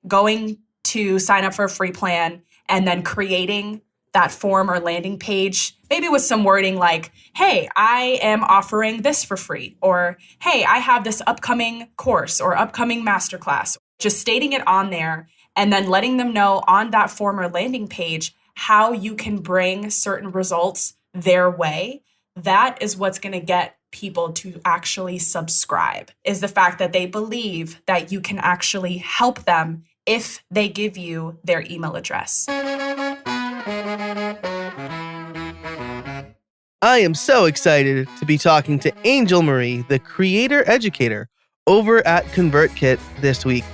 going to sign up for a free plan and then creating that form or landing page, maybe with some wording like, hey, I am offering this for free, or hey, I have this upcoming course or upcoming masterclass, just stating it on there and then letting them know on that form or landing page how you can bring certain results their way. That is what's going to get people to actually subscribe, is the fact that they believe that you can actually help them if they give you their email address. I am so excited to be talking to Angel Marie, the creator educator over at ConvertKit this week.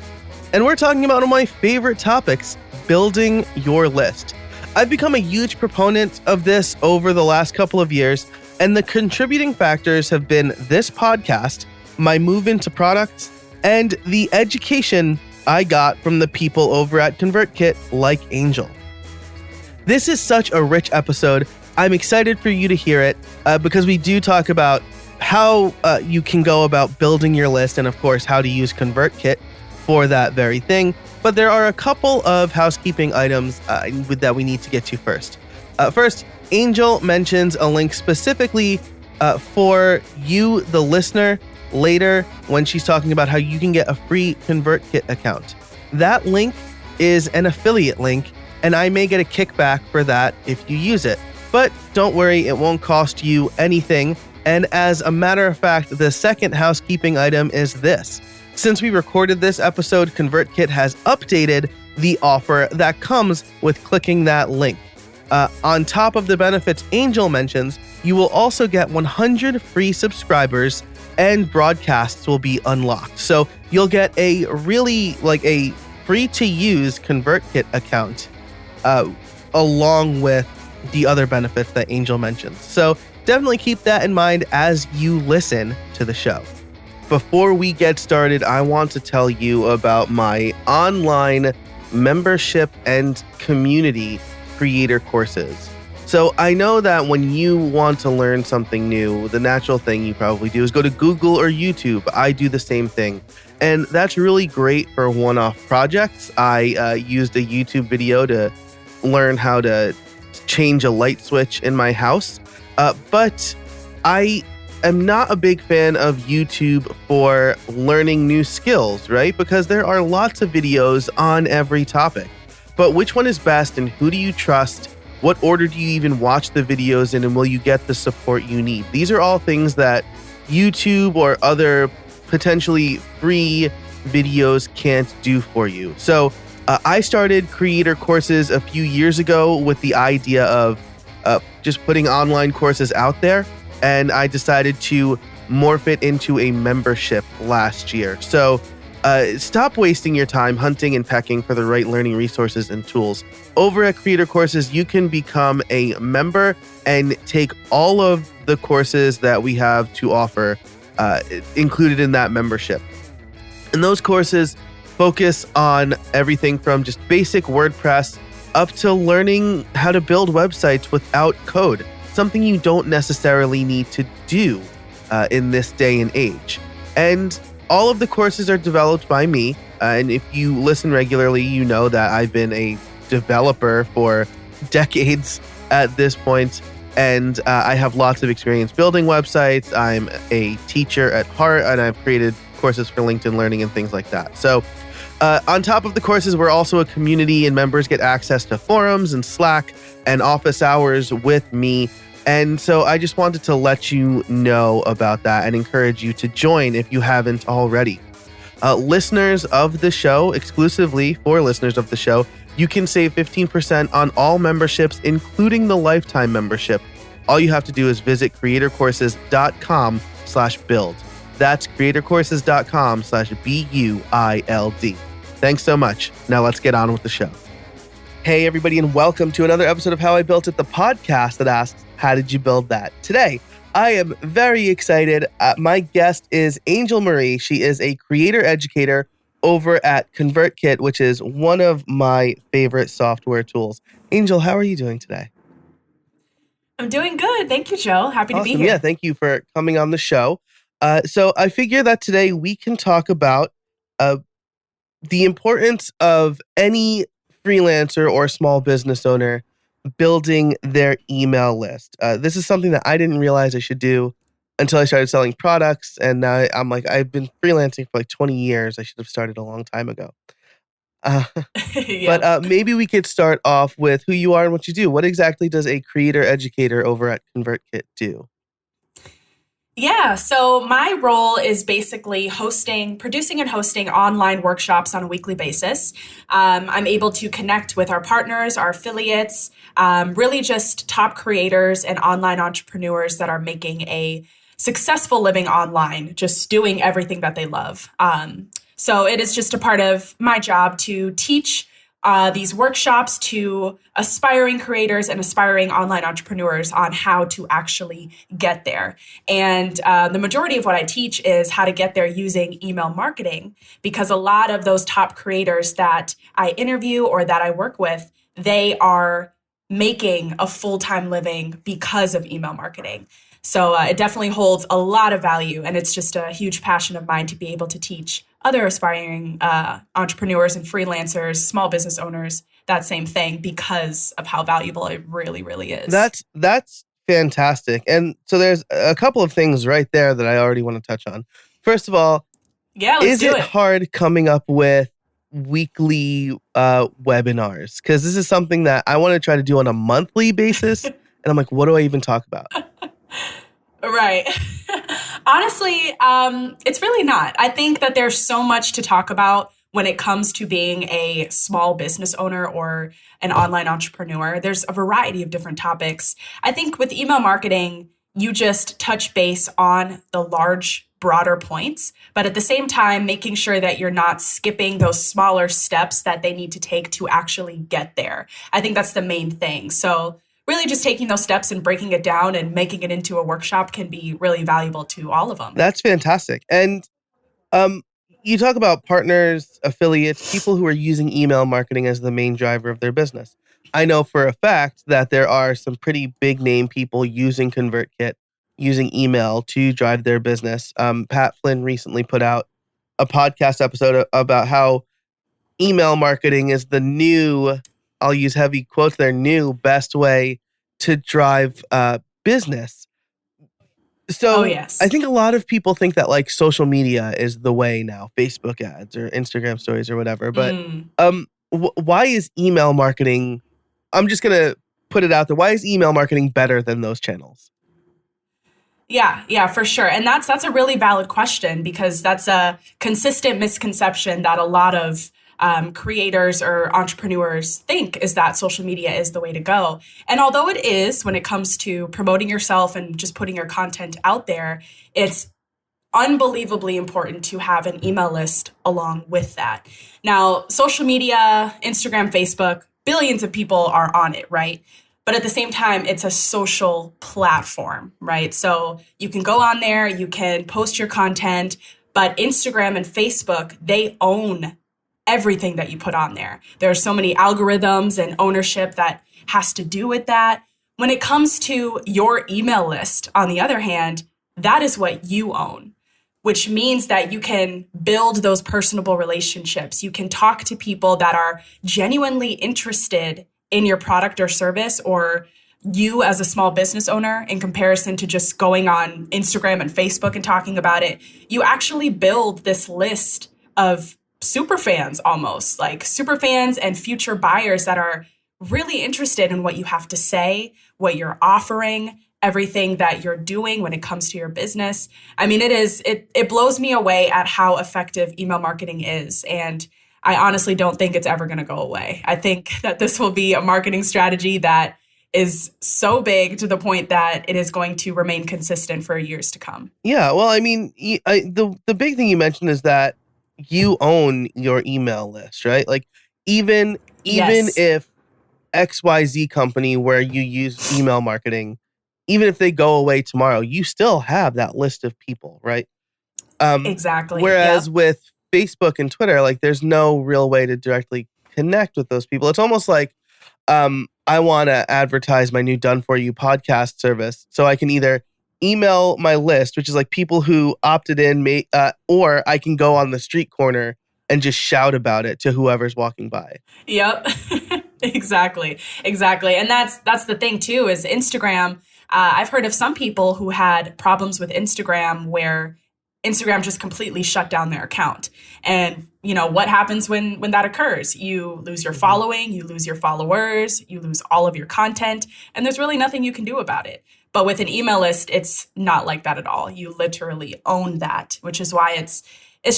And we're talking about one of my favorite topics, building your list. I've become a huge proponent of this over the last couple of years, and the contributing factors have been this podcast, my move into products, and the education I got from the people over at ConvertKit like Angel. This is such a rich episode. I'm excited for you to hear it because we do talk about how you can go about building your list and, of course, how to use ConvertKit for that very thing. But there are a couple of housekeeping items that we need to get to first. First, Angel mentions a link specifically for you, the listener, later when she's talking about how you can get a free ConvertKit account. That link is an affiliate link, and I may get a kickback for that if you use it. But don't worry, it won't cost you anything. And as a matter of fact, the second housekeeping item is this. Since we recorded this episode, ConvertKit has updated the offer that comes with clicking that link. On top of the benefits Angel mentions, you will also get 100 free subscribers and broadcasts will be unlocked. So you'll get a really a free-to-use ConvertKit account along with the other benefits that Angel mentions. So definitely keep that in mind as you listen to the show. Before we get started, I want to tell you about my online membership and community creator courses. So I know that when you want to learn something new, the natural thing you probably do is go to Google or YouTube. I do the same thing. And that's really great for one-off projects. I used a YouTube video to learn how to change a light switch in my house. But I am not a big fan of YouTube for learning new skills, right? Because there are lots of videos on every topic. But which one is best and who do you trust? What order do you even watch the videos in, and will you get the support you need? These are all things that YouTube or other potentially free videos can't do for you. So I started creator courses a few years ago with the idea of just putting online courses out there, and I decided to morph it into a membership last year. So stop wasting your time hunting and pecking for the right learning resources and tools. Over at Creator Courses, you can become a member and take all of the courses that we have to offer included in that membership. And those courses focus on everything from just basic WordPress up to learning how to build websites without code, something you don't necessarily need to do in this day and age. And all of the courses are developed by me. And if you listen regularly, you know that I've been a developer for decades at this point. And I have lots of experience building websites. I'm a teacher at heart, and I've created courses for LinkedIn Learning and things like that. So on top of the courses, we're also a community, and members get access to forums and Slack and office hours with me. And so I just wanted to let you know about that and encourage you to join if you haven't already. Listeners of the show, exclusively for listeners of the show, you can save 15% on all memberships, including the lifetime membership. All you have to do is visit creatorcourses.com/build. That's creatorcourses.com/BUILD. Thanks so much. Now let's get on with the show. Hey, everybody, and welcome to another episode of How I Built It, the podcast that asks, how did you build that? Today, I am very excited. My guest is Angel Marie. She is a creator educator over at ConvertKit, which is one of my favorite software tools. Angel, how are you doing today? I'm doing good. Thank you, Joe. Happy to be here. Yeah, thank you for coming on the show. So I figure that today we can talk about the importance of any freelancer or small business owner building their email list. This is something that I didn't realize I should do until I started selling products. And now I'm like, I've been freelancing for like 20 years. I should have started a long time ago. Uh, but Yep. maybe we could start off with who you are and what you do. What exactly does a creator educator over at ConvertKit do? Yeah, so my role is basically producing and hosting online workshops on a weekly basis. I'm able to connect with our partners, our affiliates, really just top creators and online entrepreneurs that are making a successful living online, just doing everything that they love. So it is just a part of my job to teach these workshops to aspiring creators and aspiring online entrepreneurs on how to actually get there. And the majority of what I teach is how to get there using email marketing, because a lot of those top creators that I interview or that I work with, they are making a full-time living because of email marketing. So it definitely holds a lot of value, and it's just a huge passion of mine to be able to teach other aspiring entrepreneurs and freelancers, small business owners, that same thing because of how valuable it really, really is. That's fantastic. And so there's a couple of things right there that I already want to touch on. First of all, Yeah, let's is do it it. hard coming up with weekly webinars? Because this is something that I want to try to do on a monthly basis. And I'm like, what do I even talk about? Right. Honestly, it's really not. I think that there's so much to talk about when it comes to being a small business owner or an online entrepreneur. There's a variety of different topics. I think with email marketing, you just touch base on the large, broader points, but at the same time, making sure that you're not skipping those smaller steps that they need to take to actually get there. I think that's the main thing. So really just taking those steps and breaking it down and making it into a workshop can be really valuable to all of them. That's fantastic. And um, you talk about partners, affiliates, people who are using email marketing as the main driver of their business. I know for a fact that there are some pretty big name people using ConvertKit, using email to drive their business. Pat Flynn recently put out a podcast episode about how email marketing is the new, I'll use heavy quotes there, new best way to drive business. Oh, So I yes. think a lot of people think that like social media is the way now, Facebook ads or Instagram stories or whatever. But Mm. why is email marketing? I'm just gonna put it out there. Why is email marketing better than those channels? Yeah, for sure. And that's a really valid question because that's a consistent misconception that a lot of creators or entrepreneurs think is that social media is the way to go. And although it is when it comes to promoting yourself and just putting your content out there, it's unbelievably important to have an email list along with that. Now, social media, Instagram, Facebook, billions of people are on it, right? But at the same time, it's a social platform, right? So you can go on there, you can post your content, but Instagram and Facebook, they own everything that you put on there. There are so many algorithms and ownership that has to do with that. When it comes to your email list, on the other hand, that is what you own, which means that you can build those personable relationships. You can talk to people that are genuinely interested in your product or service, or you as a small business owner, in comparison to just going on Instagram and Facebook and talking about it. You actually build this list of super fans, almost like super fans and future buyers that are really interested in what you have to say, what you're offering, everything that you're doing when it comes to your business. I mean, it blows me away at how effective email marketing is. And I honestly don't think it's ever going to go away. I think that this will be a marketing strategy that is so big to the point that it is going to remain consistent for years to come. Yeah, well, I mean, the big thing you mentioned is that you own your email list, right? Like even Yes, if XYZ company where you use email marketing, even if they go away tomorrow, you still have that list of people, right? exactly. Whereas Yep. with Facebook and Twitter, like there's no real way to directly connect with those people. It's almost like I want to advertise my new Done For You podcast service. So I can either email my list, which is like people who opted in, or I can go on the street corner and just shout about it to whoever's walking by. Yep. Exactly. And that's the thing too, is Instagram. I've heard of some people who had problems with Instagram where Instagram just completely shut down their account. And what happens when that occurs? You lose your following, you lose your followers, you lose all of your content, and there's really nothing you can do about it. But with an email list, it's not like that at all. You literally own that, which is why it's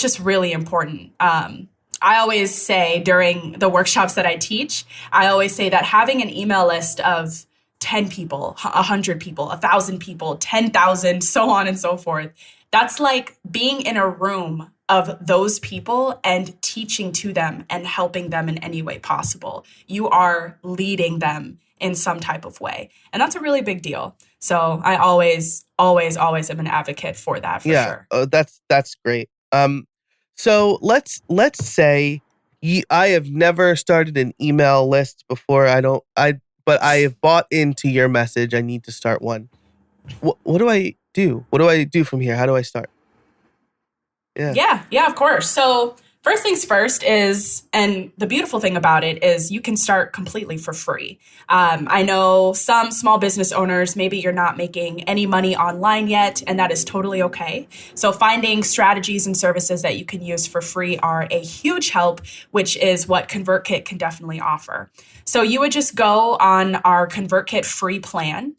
just really important. I always say during the workshops that I teach, I always say that having an email list of 10 people, 100 people, 1,000 people, 10,000, so on and so forth, that's like being in a room of those people and teaching to them and helping them in any way possible. You are leading them in some type of way. And that's a really big deal. So I always am an advocate for that, for sure. Oh, that's great. So let's say I have never started an email list before. But I have bought into your message. I need to start one. What do I do? What do I do from here? How do I start? Yeah, of course. So first things first is, and the beautiful thing about it is you can start completely for free. I know some small business owners, maybe you're not making any money online yet, and that is totally okay. So finding strategies and services that you can use for free are a huge help, which is what ConvertKit can definitely offer. So you would just go on our ConvertKit free plan,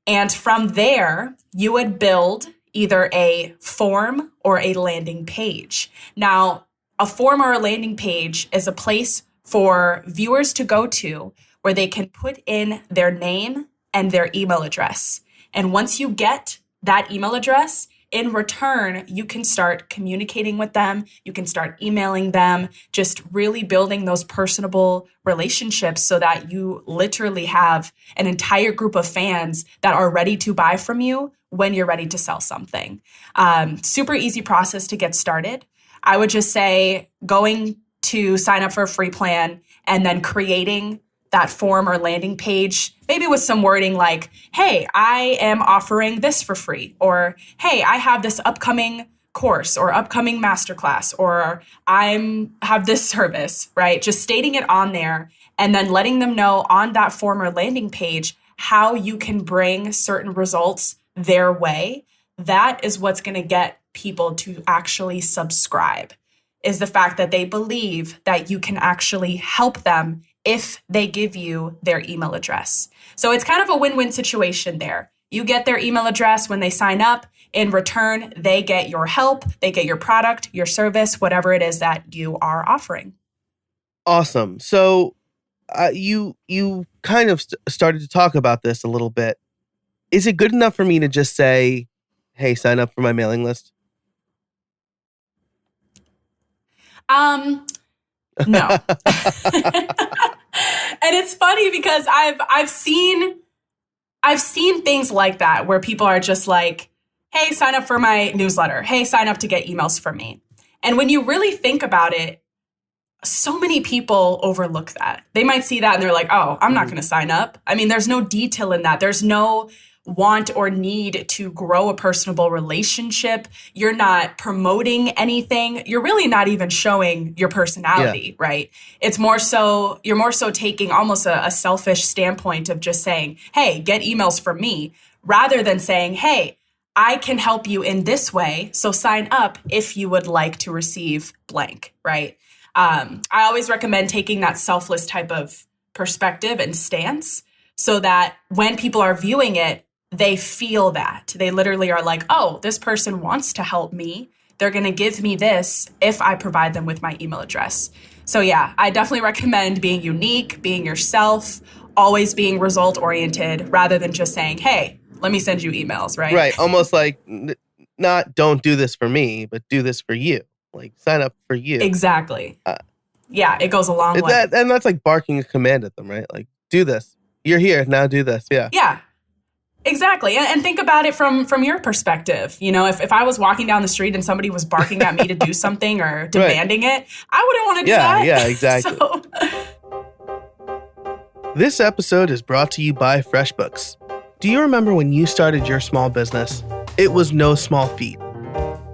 and from there, you would build either a form or a landing page. Now, a form or a landing page is a place for viewers to go to where they can put in their name and their email address. And once you get that email address, in return, you can start communicating with them. You can start emailing them, just really building those personable relationships so that you literally have an entire group of fans that are ready to buy from you when you're ready to sell something. Super easy process to get started. I would just say going to sign up for a free plan and then creating that form or landing page, maybe with some wording like, hey, I am offering this for free, or hey, I have this upcoming course or upcoming masterclass, or I have this service, right? Just stating it on there and then letting them know on that form or landing page how you can bring certain results their way. That is what's going to get people to actually subscribe, is the fact that they believe that you can actually help them if they give you their email address. So it's kind of a win-win situation there. You get their email address when they sign up. In return, they get your help, they get your product, your service, whatever it is that you are offering. Awesome. So you kind of started to talk about this a little bit. Is it good enough for me to just say, hey, sign up for my mailing list? No. And it's funny because I've seen things like that where people are just like, hey, sign up for my newsletter. Hey, sign up to get emails from me. And when you really think about it, so many people overlook that. They might see that and they're like, oh, I'm not going to sign up. I mean, there's no detail in that. There's no want or need to grow a personable relationship. You're not promoting anything. You're really not even showing your personality, right? It's more so, you're more so taking almost a selfish standpoint of just saying, hey, get emails from me, rather than saying, hey, I can help you in this way. So sign up if you would like to receive blank, right? I always recommend taking that selfless type of perspective and stance so that when people are viewing it, they feel that. They literally are like, oh, this person wants to help me. They're going to give me this if I provide them with my email address. So yeah, I definitely recommend being unique, being yourself, always being result oriented rather than just saying, hey, let me send you emails, right? Right. Almost like not don't do this for me, but do this for you. Like sign up for you. Exactly. Yeah, it goes a long way. And that's like barking a command at them, right? Like, do this. You're here, now do this. Yeah. Yeah. Exactly. And think about it from your perspective. You know, if I was walking down the street and somebody was barking at me to do something or demanding it, I wouldn't want to do that. Yeah, exactly. This episode is brought to you by FreshBooks. Do you remember when you started your small business? It was no small feat.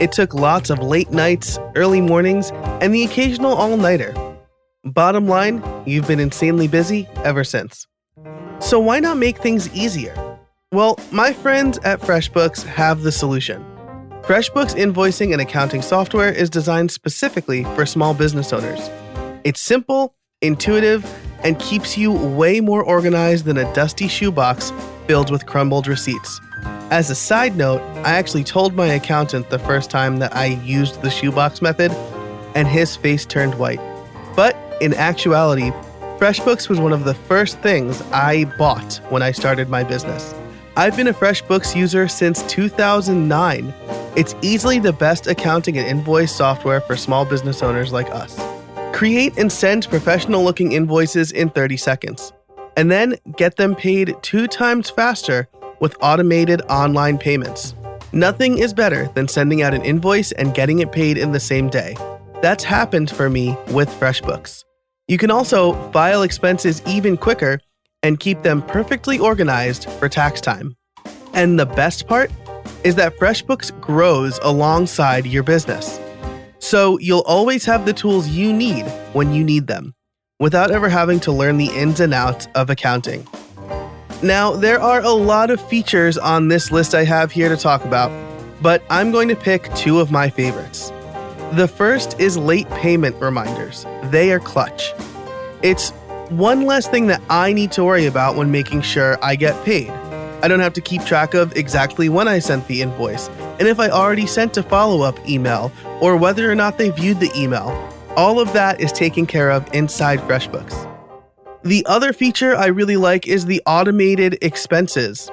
It took lots of late nights, early mornings, and the occasional all-nighter. Bottom line, you've been insanely busy ever since. So why not make things easier? Well, my friends at FreshBooks have the solution. FreshBooks invoicing and accounting software is designed specifically for small business owners. It's simple, intuitive, and keeps you way more organized than a dusty shoebox filled with crumbled receipts. As a side note, I actually told my accountant the first time that I used the shoebox method, and his face turned white. But in actuality, FreshBooks was one of the first things I bought when I started my business. I've been a FreshBooks user since 2009. It's easily the best accounting and invoice software for small business owners like us. Create and send professional-looking invoices in 30 seconds, and then get them paid 2 times faster with automated online payments. Nothing is better than sending out an invoice and getting it paid in the same day. That's happened for me with FreshBooks. You can also file expenses even quicker and keep them perfectly organized for tax time. And the best part is that FreshBooks grows alongside your business. So you'll always have the tools you need when you need them, without ever having to learn the ins and outs of accounting. Now, there are a lot of features on this list I have here to talk about, but I'm going to pick 2 of my favorites. The first is late payment reminders. They are clutch. It's one less thing that I need to worry about when making sure I get paid. I don't have to keep track of exactly when I sent the invoice, and if I already sent a follow-up email, or whether or not they viewed the email. All of that is taken care of inside FreshBooks. The other feature I really like is the automated expenses.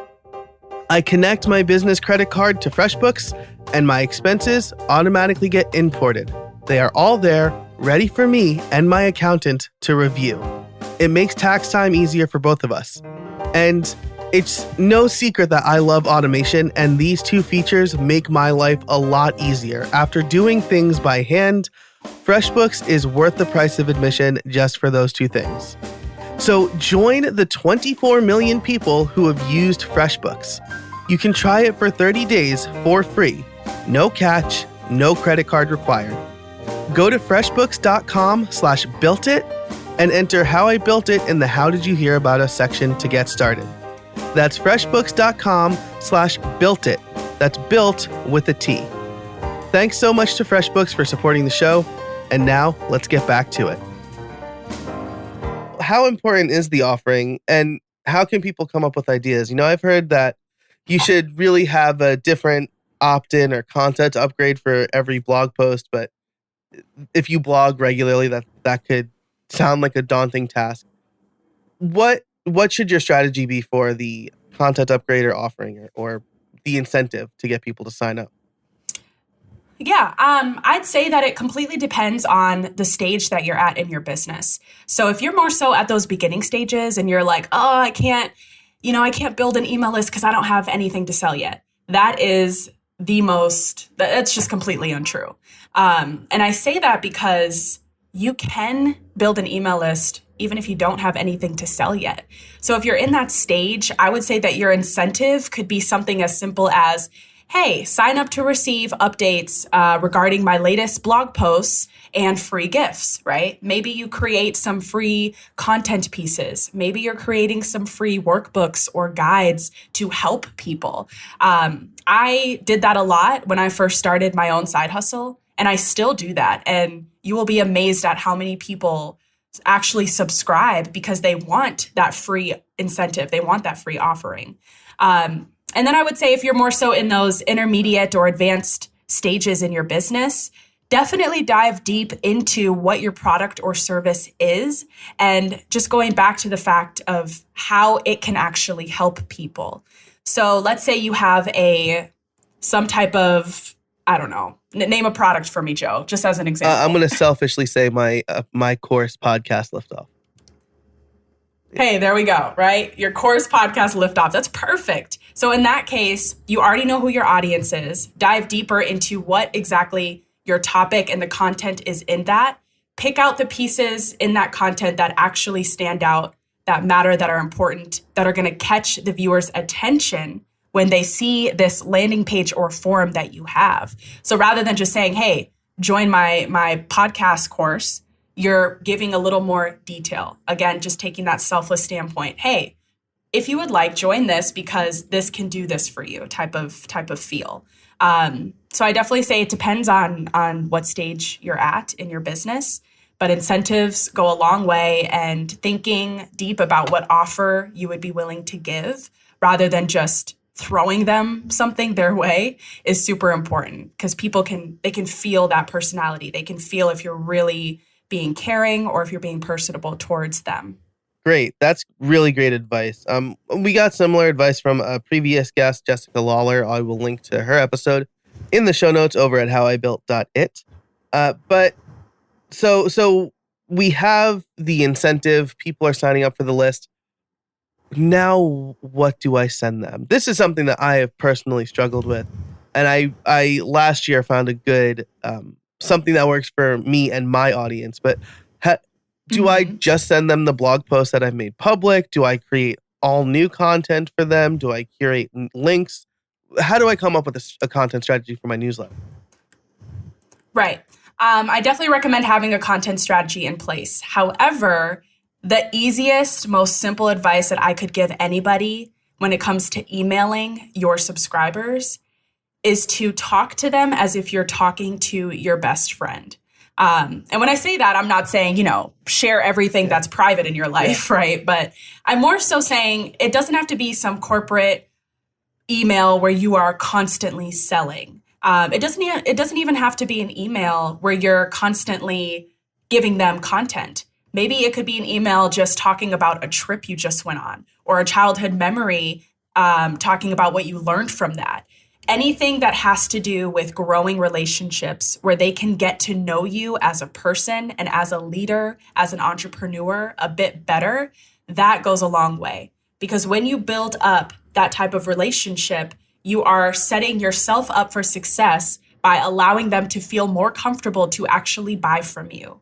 I connect my business credit card to FreshBooks, and my expenses automatically get imported. They are all there, ready for me and my accountant to review. It makes tax time easier for both of us. And it's no secret that I love automation, and these 2 features make my life a lot easier. After doing things by hand, FreshBooks is worth the price of admission just for those 2 things. So join the 24 million people who have used FreshBooks. You can try it for 30 days for free. No catch, no credit card required. Go to freshbooks.com/builtit and enter how I built it in the How Did You Hear About Us section to get started. That's freshbooks.com/builtit. That's built with a T. Thanks so much to FreshBooks for supporting the show. And now let's get back to it. How important is the offering, and how can people come up with ideas? I've heard that you should really have a different opt-in or content upgrade for every blog post, but if you blog regularly, that could sound like a daunting task. What should your strategy be for the content upgrade or offering, or the incentive to get people to sign up? Yeah, I'd say that it completely depends on the stage that you're at in your business. So if you're more so at those beginning stages and you're like, oh, I can't build an email list because I don't have anything to sell yet. That's just completely untrue. And I say that because you can build an email list even if you don't have anything to sell yet. So if you're in that stage, I would say that your incentive could be something as simple as, hey, sign up to receive updates regarding my latest blog posts and free gifts, right? Maybe you create some free content pieces. Maybe you're creating some free workbooks or guides to help people. I did that a lot when I first started my own side hustle, and I still do that. And you will be amazed at how many people actually subscribe because they want that free incentive. They want that free offering. And then I would say if you're more so in those intermediate or advanced stages in your business, definitely dive deep into what your product or service is, and just going back to the fact of how it can actually help people. So let's say you have some type of, I don't know, name a product for me, Joe, just as an example. I'm going to selfishly say my course podcast Liftoff. Hey, there we go, right? Your course podcast Liftoff. That's perfect. So in that case, you already know who your audience is. Dive deeper into what exactly your topic and the content is in that. Pick out the pieces in that content that actually stand out, that matter, that are important, that are going to catch the viewer's attention when they see this landing page or form that you have. So rather than just saying, hey, join my podcast course, you're giving a little more detail. Again, just taking that selfless standpoint. Hey, if you would like, join this because this can do this for you type of feel. So I definitely say it depends on what stage you're at in your business, but incentives go a long way, and thinking deep about what offer you would be willing to give rather than just throwing them something their way is super important, because people can feel that personality. They can feel if you're really being caring or if you're being personable towards them. Great. That's really great advice. We got similar advice from a previous guest, Jessica Lawler. I will link to her episode in the show notes over at howibuilt.it. But so we have the incentive. People are signing up for the list. Now, what do I send them? This is something that I have personally struggled with. And I last year found a good, something that works for me and my audience. But do I just send them the blog post that I've made public? Do I create all new content for them? Do I curate links? How do I come up with a content strategy for my newsletter? Right. I definitely recommend having a content strategy in place. However, the easiest, most simple advice that I could give anybody when it comes to emailing your subscribers is to talk to them as if you're talking to your best friend. And when I say that, I'm not saying, share everything that's private in your life, right? But I'm more so saying it doesn't have to be some corporate email where you are constantly selling. It doesn't even have to be an email where you're constantly giving them content. Maybe it could be an email just talking about a trip you just went on, or a childhood memory, talking about what you learned from that. Anything that has to do with growing relationships where they can get to know you as a person and as a leader, as an entrepreneur a bit better, that goes a long way. Because when you build up that type of relationship, you are setting yourself up for success by allowing them to feel more comfortable to actually buy from you.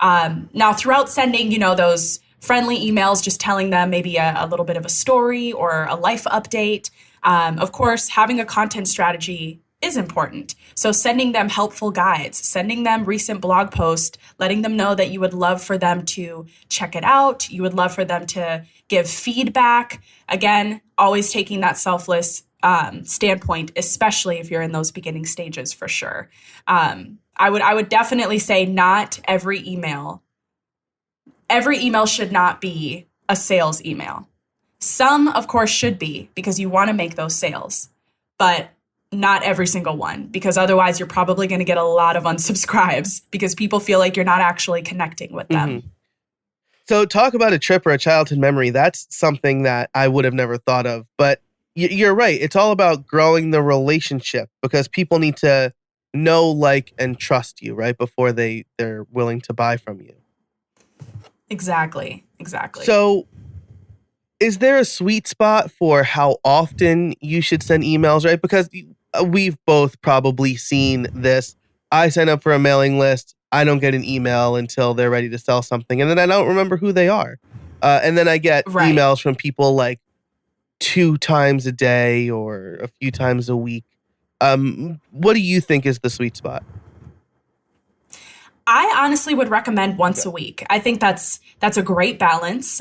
Now, throughout sending, those friendly emails, just telling them maybe a little bit of a story or a life update, of course, having a content strategy is important. So sending them helpful guides, sending them recent blog posts, letting them know that you would love for them to check it out. You would love for them to give feedback. Again, always taking that selfless standpoint, especially if you're in those beginning stages, for sure. I would definitely say not every email. Every email should not be a sales email. Some, of course, should be, because you want to make those sales, but not every single one, because otherwise you're probably going to get a lot of unsubscribes because people feel like you're not actually connecting with them. Mm-hmm. So talk about a trip or a childhood memory. That's something that I would have never thought of, but you're right. It's all about growing the relationship, because people need to know, like, and trust you, right? Before they're willing to buy from you. Exactly. So is there a sweet spot for how often you should send emails, right? Because we've both probably seen this. I sign up for a mailing list. I don't get an email until they're ready to sell something. And then I don't remember who they are. And then I get emails from people like 2 times a day or a few times a week. What do you think is the sweet spot? I honestly would recommend once a week. I think that's a great balance.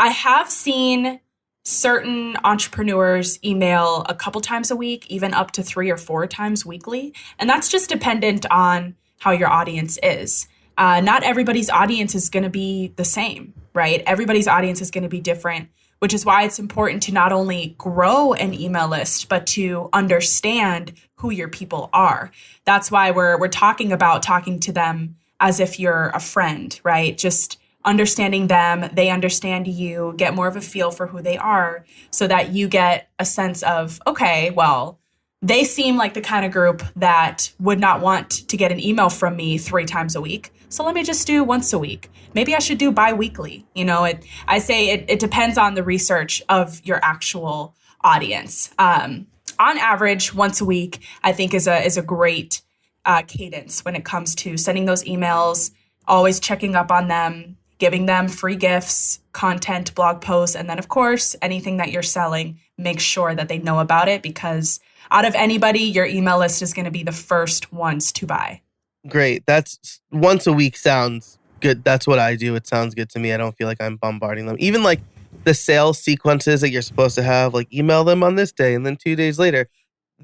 I have seen certain entrepreneurs email a couple times a week, even up to 3 or 4 times weekly. And that's just dependent on how your audience is. Not everybody's audience is going to be the same, right? Everybody's audience is going to be different, which is why it's important to not only grow an email list, but to understand who your people are. That's why we're talking about talking to them as if you're a friend, right? Just understanding them, they understand you, get more of a feel for who they are, so that you get a sense of, okay, well, they seem like the kind of group that would not want to get an email from me 3 times a week. So let me just do once a week. Maybe I should do bi-weekly. I say it depends on the research of your actual audience. On average, once a week, I think is a great cadence when it comes to sending those emails, always checking up on them, giving them free gifts, content, blog posts, and then, of course, anything that you're selling, make sure that they know about it, because out of anybody, your email list is going to be the first ones to buy. Great. That's once a week sounds good. That's what I do. It sounds good to me. I don't feel like I'm bombarding them. Even like the sales sequences that you're supposed to have, like email them on this day and then 2 days later.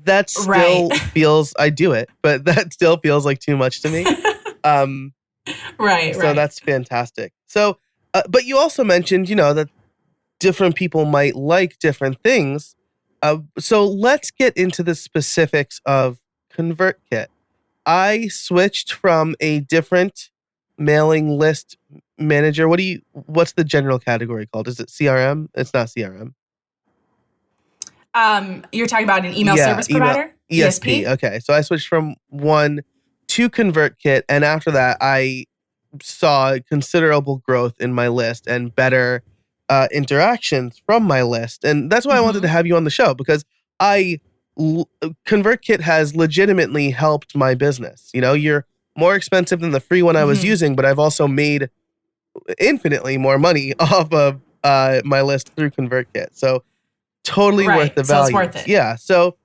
That still feels, I do it, but that still feels like too much to me. So that's fantastic. So, but you also mentioned, that different people might like different things. So let's get into the specifics of ConvertKit. I switched from a different mailing list manager. What's the general category called? Is it CRM? It's not CRM. You're talking about an email service provider? ESP. Okay. So I switched from one to ConvertKit. And after that, I saw considerable growth in my list and better interactions from my list. And that's why I wanted to have you on the show, because ConvertKit has legitimately helped my business. You're more expensive than the free one I was using, but I've also made infinitely more money off of my list through ConvertKit. So totally worth the value. So it's worth it. Yeah. So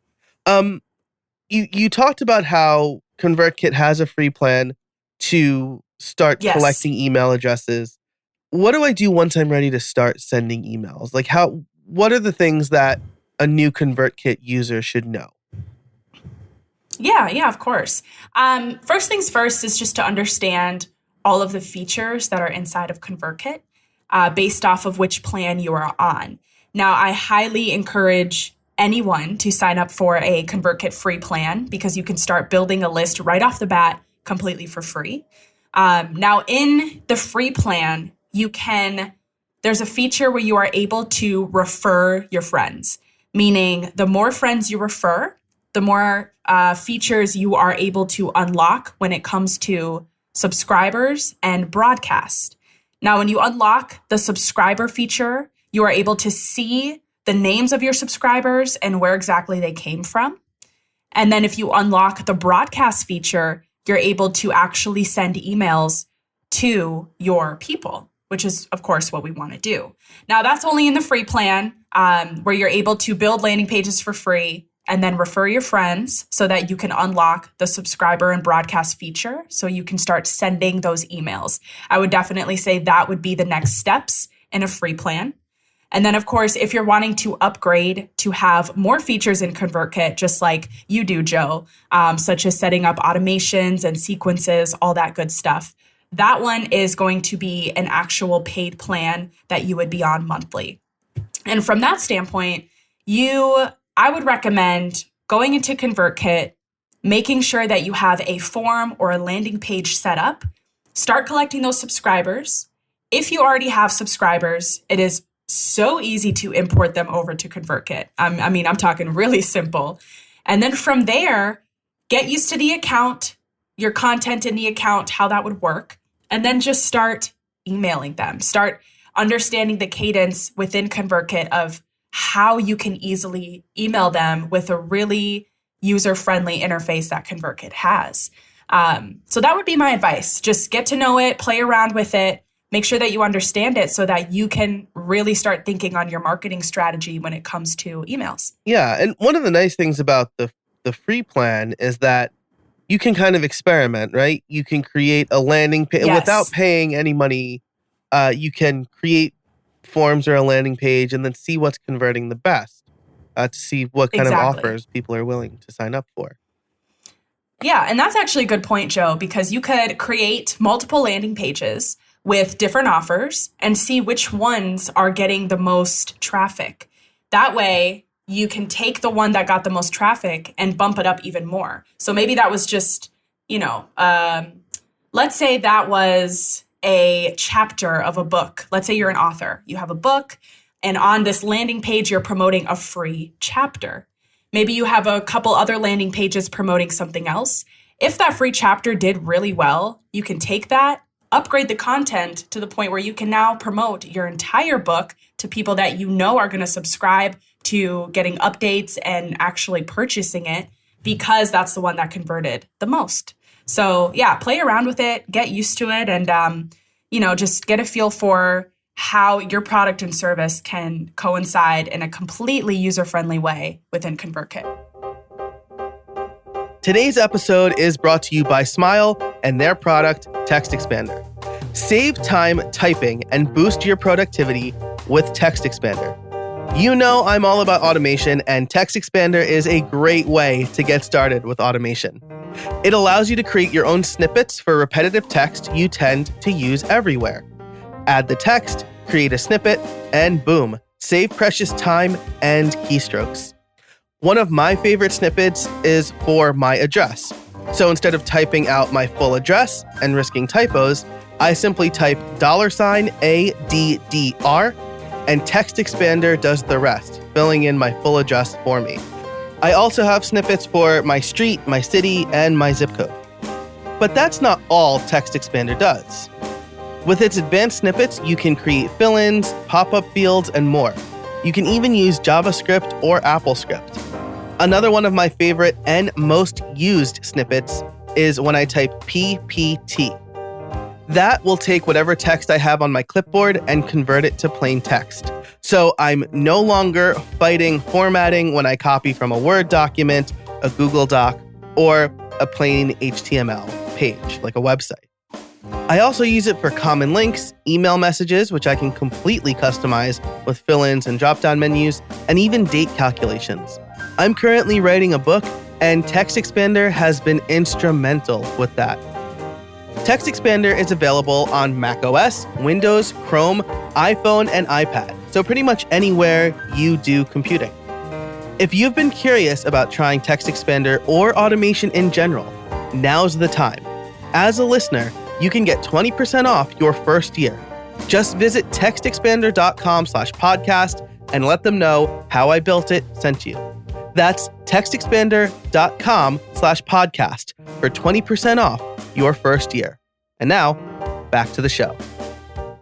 you talked about how ConvertKit has a free plan to start collecting email addresses. What do I do once I'm ready to start sending emails? Like what are the things that a new ConvertKit user should know? Yeah, of course. First things first is just to understand all of the features that are inside of ConvertKit based off of which plan you are on. Now, I highly encourage anyone to sign up for a ConvertKit free plan, because you can start building a list right off the bat completely for free. Now, in the free plan, there's a feature where you are able to refer your friends, meaning the more friends you refer, the more features you are able to unlock when it comes to subscribers and broadcast. Now, when you unlock the subscriber feature, you are able to see the names of your subscribers and where exactly they came from. And then if you unlock the broadcast feature, you're able to actually send emails to your people, which is, of course, what we want to do. Now, that's only in the free plan, where you're able to build landing pages for free and then refer your friends so that you can unlock the subscriber and broadcast feature so you can start sending those emails. I would definitely say that would be the next steps in a free plan. And then, of course, if you're wanting to upgrade to have more features in ConvertKit, just like you do, Joe, such as setting up automations and sequences, all that good stuff, that one is going to be an actual paid plan that you would be on monthly. And from that standpoint, I would recommend going into ConvertKit, making sure that you have a form or a landing page set up, start collecting those subscribers. If you already have subscribers, it is so easy to import them over to ConvertKit. I'm talking really simple. And then from there, get used to the account, your content in the account, how that would work, and then just start emailing them. Start understanding the cadence within ConvertKit of how you can easily email them with a really user-friendly interface that ConvertKit has. So that would be my advice. Just get to know it, play around with it, make sure that you understand it so that you can really start thinking on your marketing strategy when it comes to emails. Yeah, and one of the nice things about the free plan is that you can kind of experiment, right? You can create a landing page without paying any money. You can create forms or a landing page and then see what's converting the best to see what kind of offers people are willing to sign up for. Yeah, and that's actually a good point, Joe, because you could create multiple landing pages with different offers and see which ones are getting the most traffic. That way, you can take the one that got the most traffic and bump it up even more. So maybe that was just, let's say that was a chapter of a book. Let's say you're an author. You have a book, and on this landing page, you're promoting a free chapter. Maybe you have a couple other landing pages promoting something else. If that free chapter did really well, you can take that, upgrade the content to the point where you can now promote your entire book to people that you know are going to subscribe to getting updates and actually purchasing it because that's the one that converted the most. So yeah, play around with it, get used to it, and just get a feel for how your product and service can coincide in a completely user-friendly way within ConvertKit. Today's episode is brought to you by Smile and their product, Text Expander. Save time typing and boost your productivity with Text Expander. You know I'm all about automation, and Text Expander is a great way to get started with automation. It allows you to create your own snippets for repetitive text you tend to use everywhere. Add the text, create a snippet, and boom, save precious time and keystrokes. One of my favorite snippets is for my address. So instead of typing out my full address and risking typos, I simply type $ADDR, and Text Expander does the rest, filling in my full address for me. I also have snippets for my street, my city, and my zip code. But that's not all Text Expander does. With its advanced snippets, you can create fill-ins, pop-up fields, and more. You can even use JavaScript or AppleScript. Another one of my favorite and most used snippets is when I type PPT. That will take whatever text I have on my clipboard and convert it to plain text. So I'm no longer fighting formatting when I copy from a Word document, a Google Doc, or a plain HTML page, like a website. I also use it for common links, email messages, which I can completely customize with fill-ins and drop-down menus, and even date calculations. I'm currently writing a book, and Text Expander has been instrumental with that. Text Expander is available on macOS, Windows, Chrome, iPhone, and iPad, so pretty much anywhere you do computing. If you've been curious about trying Text Expander or automation in general, now's the time. As a listener, you can get 20% off your first year. Just visit textexpander.com/podcast and let them know how I built it sent you. That's textexpander.com/podcast for 20% off your first year. And now, back to the show.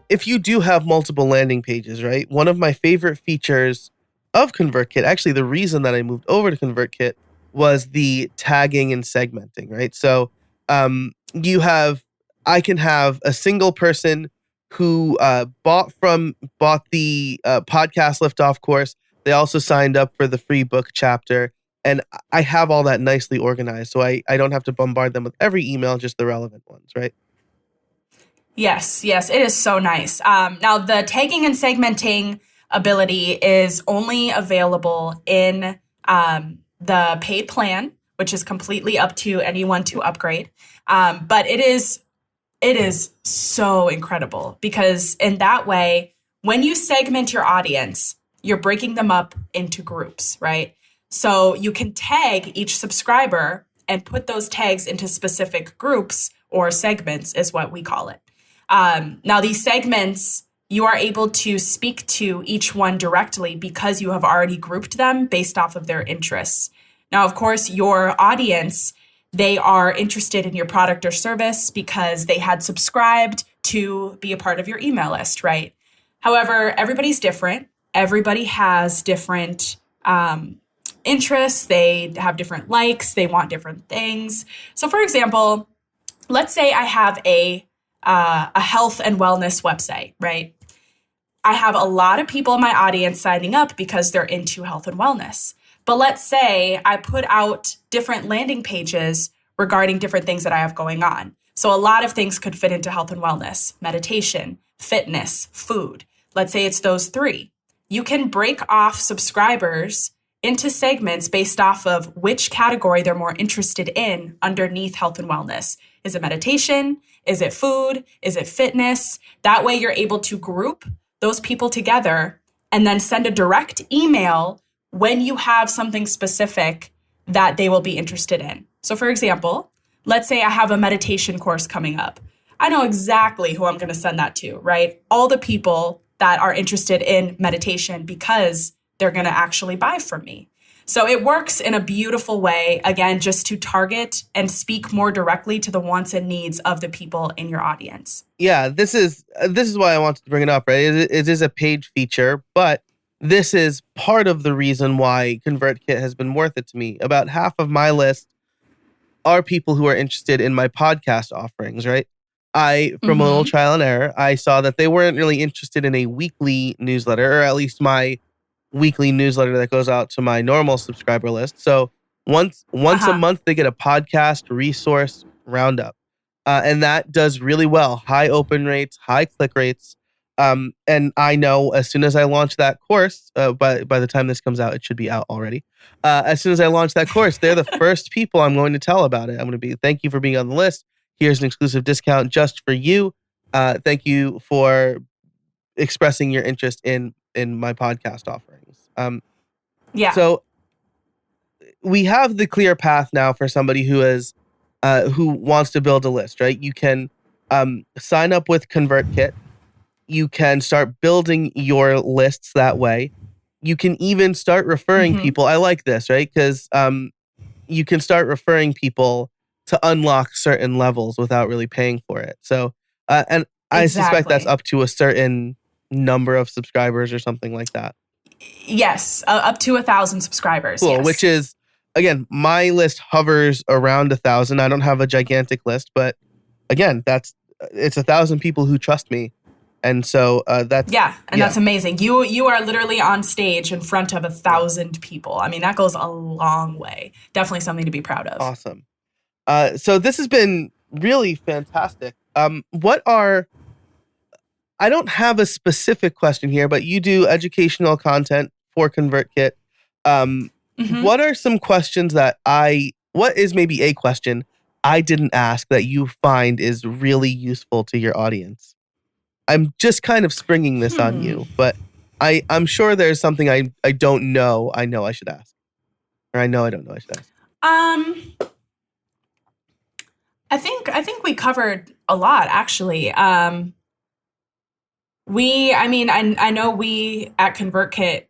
If you do have multiple landing pages, right? One of my favorite features of ConvertKit, actually the reason that I moved over to ConvertKit, was the tagging and segmenting, right? So I can have a single person who bought the podcast liftoff course. They also signed up for the free book chapter, and I have all that nicely organized, so I don't have to bombard them with every email, just the relevant ones, right? Yes, it is so nice. Now, the tagging and segmenting ability is only available in the paid plan, which is completely up to anyone to upgrade. But it is so incredible because in that way, when you segment your audience, you're breaking them up into groups, right? So you can tag each subscriber and put those tags into specific groups, or segments is what we call it. Now, these segments, you are able to speak to each one directly because you have already grouped them based off of their interests. Now, of course, your audience, they are interested in your product or service because they had subscribed to be a part of your email list, right? However, everybody's different. Everybody has different interests. They have different likes. They want different things. So, for example, let's say I have a health and wellness website, right? I have a lot of people in my audience signing up because they're into health and wellness. But let's say I put out different landing pages regarding different things that I have going on. So a lot of things could fit into health and wellness: meditation, fitness, food. Let's say it's those three. You can break off subscribers into segments based off of which category they're more interested in underneath health and wellness. Is it meditation? Is it food? Is it fitness? That way you're able to group those people together and then send a direct email when you have something specific that they will be interested in. So for example, let's say I have a meditation course coming up. I know exactly who I'm going to send that to, right? All the people that are interested in meditation because they're going to actually buy from me. So it works in a beautiful way, again, just to target and speak more directly to the wants and needs of the people in your audience. Yeah, this is why I wanted to bring it up, right? It is a paid feature, but this is part of the reason why ConvertKit has been worth it to me. About half of my list are people who are interested in my podcast offerings, right? from a little Mm-hmm. trial and error, I saw that they weren't really interested in a weekly newsletter, or at least my weekly newsletter that goes out to my normal subscriber list. So once a Uh-huh. month, they get a podcast resource roundup, and that does really well. High open rates, high click rates. And I know as soon as I launch that course, by the time this comes out, it should be out already. As soon as I launch that course, they're the first people I'm going to tell about it. I'm going to be, thank you for being on the list. Here's an exclusive discount just for you. Thank you for expressing your interest in my podcast offerings. Yeah. So we have the clear path now for somebody who wants to build a list, right? You can sign up with ConvertKit. You can start building your lists that way. You can even start referring Mm-hmm. people. I like this, right? Because you can start referring people to unlock certain levels without really paying for it. So, and I suspect that's Exactly. up to a certain number of subscribers or something like that. Yes. Up to 1,000 subscribers. Cool. Which Yes. is, again, my list hovers around 1,000. I don't have a gigantic list, but again, it's 1,000 people who trust me. And so that's that's amazing. You are literally on stage in front of 1,000 people. I mean, that goes a long way. Definitely something to be proud of. Awesome. So this has been really fantastic. I don't have a specific question here, but you do educational content for ConvertKit. Mm-hmm. What are some questions what is maybe a question I didn't ask that you find is really useful to your audience? I'm just kind of springing this on you, but I'm sure there's something I don't know I know I should ask. Or I know I don't know I should ask. I think we covered a lot, actually. I know we at ConvertKit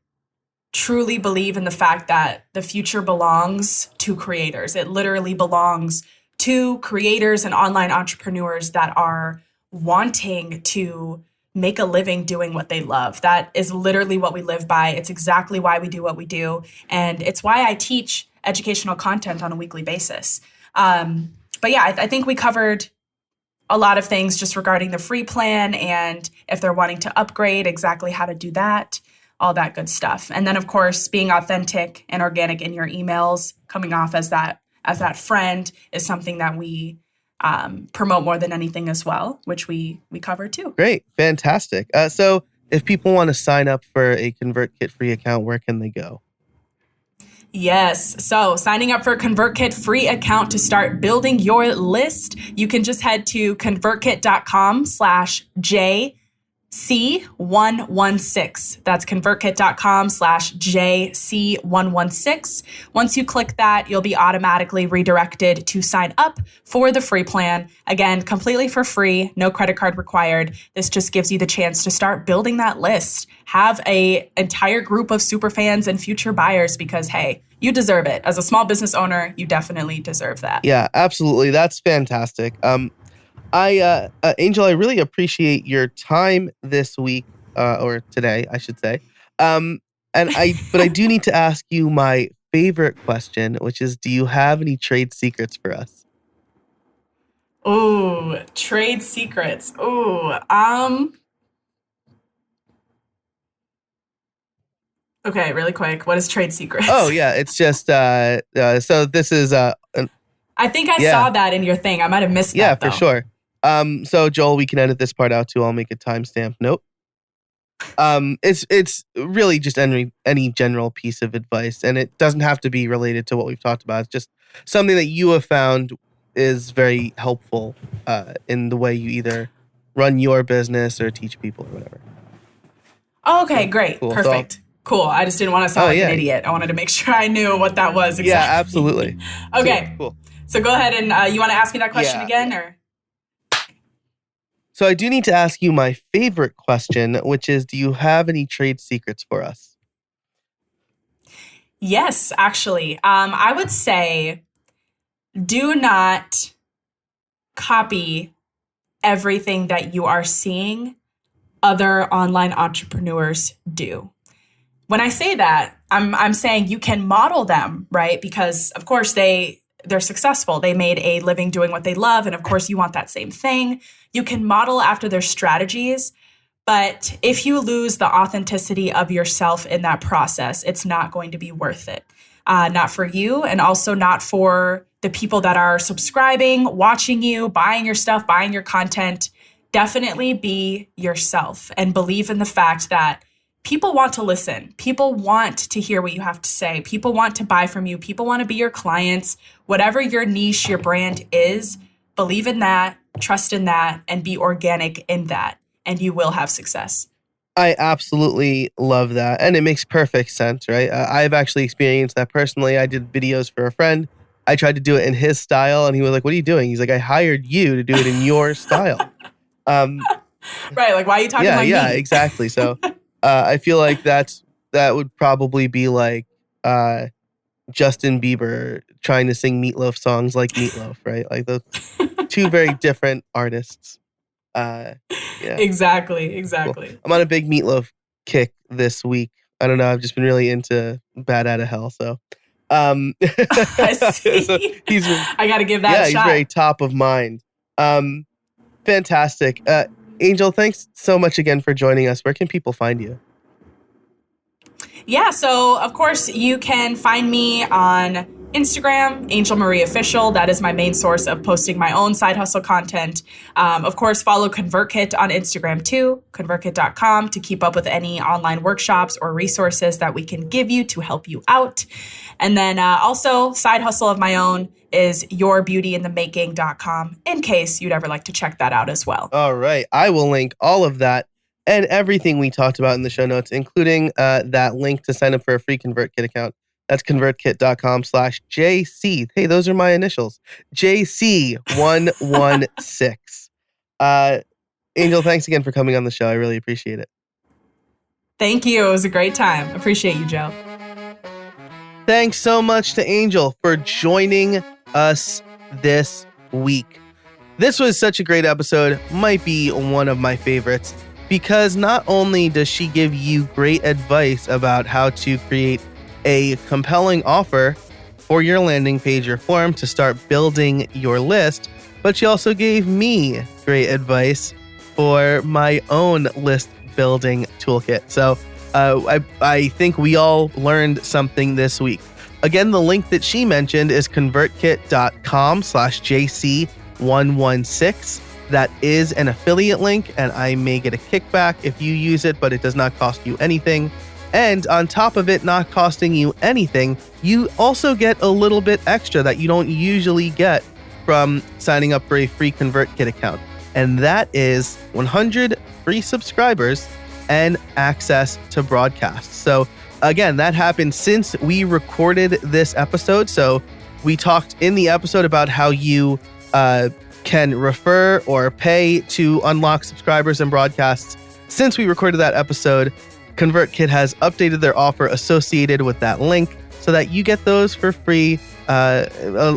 truly believe in the fact that the future belongs to creators. It literally belongs to creators and online entrepreneurs that are wanting to make a living doing what they love. That is literally what we live by. It's exactly why we do what we do. And it's why I teach educational content on a weekly basis. But yeah, I think we covered a lot of things just regarding the free plan and if they're wanting to upgrade, exactly how to do that, all that good stuff. And then, of course, being authentic and organic in your emails, coming off as that friend is something that we promote more than anything as well, which we cover too. Great. Fantastic. So if people want to sign up for a ConvertKit free account, where can they go? Yes. So signing up for a ConvertKit free account to start building your list, you can just head to convertkit.com/JC116. That's convertkit.com/JC116. Once you click that, you'll be automatically redirected to sign up for the free plan. Again, completely for free, no credit card required. This just gives you the chance to start building that list. Have an entire group of super fans and future buyers because, hey, you deserve it. As a small business owner, you definitely deserve that. Yeah, absolutely. That's fantastic. Angel, I really appreciate your time this week, or today, I should say. But I do need to ask you my favorite question, which is, do you have any trade secrets for us? Ooh, trade secrets. Ooh, okay, really quick. What is trade secrets? Oh yeah, it's just so this is I think I saw that in your thing. I might have missed that. Yeah, for sure. So Joel, we can edit this part out too. I'll make a timestamp note. It's really just any general piece of advice, and it doesn't have to be related to what we've talked about. It's just something that you have found is very helpful in the way you either run your business or teach people or whatever. Oh, okay, great. Cool. Perfect. Cool. I just didn't want to sound like an idiot. I wanted to make sure I knew what that was exactly. Yeah, absolutely. Okay. Cool. So go ahead and you want to ask me that question again? Or? So I do need to ask you my favorite question, which is, do you have any trade secrets for us? Yes, actually. I would say do not copy everything that you are seeing other online entrepreneurs do. When I say that, I'm saying you can model them, right? Because of course they they're successful. They made a living doing what they love. And of course, you want that same thing. You can model after their strategies. But if you lose the authenticity of yourself in that process, it's not going to be worth it. Not for you, and also not for the people that are subscribing, watching you, buying your stuff, buying your content. Definitely be yourself and believe in the fact that people want to listen. People want to hear what you have to say. People want to buy from you. People want to be your clients. Whatever your niche, your brand is, believe in that, trust in that, and be organic in that, and you will have success. I absolutely love that. And it makes perfect sense, right? I've actually experienced that personally. I did videos for a friend. I tried to do it in his style, and he was like, "What are you doing?" He's like, "I hired you to do it in your style." Right. Like, why are you talking like me? Yeah, exactly. So I feel like that would probably be like Justin Bieber trying to sing Meatloaf songs like Meatloaf, right? Like those two very different artists. Yeah. Exactly. Cool. I'm on a big Meatloaf kick this week. I don't know. I've just been really into Bad Outta Hell. So, I see. so I got to give that a shot. He's very top of mind. Fantastic. Angel, thanks so much again for joining us. Where can people find you? Yeah, so of course you can find me on Instagram, Angel Marie Official. That is my main source of posting my own side hustle content. Of course, follow ConvertKit on Instagram too, convertkit.com, to keep up with any online workshops or resources that we can give you to help you out. And then also, side hustle of my own is yourbeautyinthemaking.com, in case you'd ever like to check that out as well. All right. I will link all of that and everything we talked about in the show notes, including that link to sign up for a free ConvertKit account. That's convertkit.com/JC. Hey, those are my initials. JC116. Angel, thanks again for coming on the show. I really appreciate it. Thank you. It was a great time. Appreciate you, Joe. Thanks so much to Angel for joining us this week. This was such a great episode. Might be one of my favorites, because not only does she give you great advice about how to create a compelling offer for your landing page or form to start building your list, but she also gave me great advice for my own list building toolkit. So I think we all learned something this week. Again, the link that she mentioned is convertkit.com/JC116. That is an affiliate link, and I may get a kickback if you use it, but it does not cost you anything. And on top of it not costing you anything, you also get a little bit extra that you don't usually get from signing up for a free ConvertKit account. And that is 100 free subscribers and access to broadcasts. So again, that happened since we recorded this episode. So we talked in the episode about how you can refer or pay to unlock subscribers and broadcasts. Since we recorded that episode, ConvertKit has updated their offer associated with that link so that you get those for free, a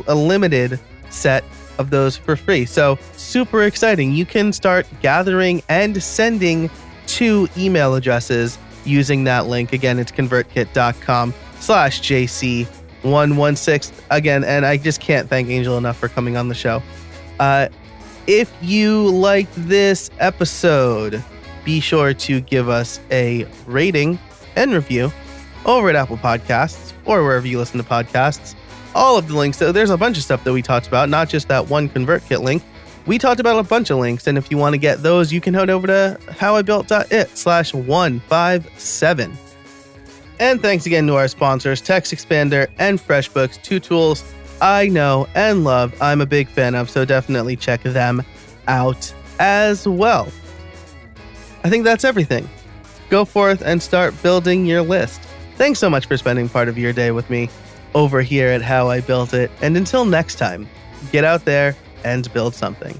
limited set of those for free. So super exciting. You can start gathering and sending to email addresses using that link. Again, it's convertkit.com/JC116. Again, and I just can't thank Angel enough for coming on the show. If you liked this episode, be sure to give us a rating and review over at Apple Podcasts or wherever you listen to podcasts. All of the links, there's a bunch of stuff that we talked about, not just that one ConvertKit link. We talked about a bunch of links, and if you want to get those, you can head over to howibuilt.it/157. And thanks again to our sponsors, TextExpander and FreshBooks, two tools I know and love. I'm a big fan of, so definitely check them out as well. I think that's everything. Go forth and start building your list. Thanks so much for spending part of your day with me over here at How I Built It. And until next time, get out there and build something.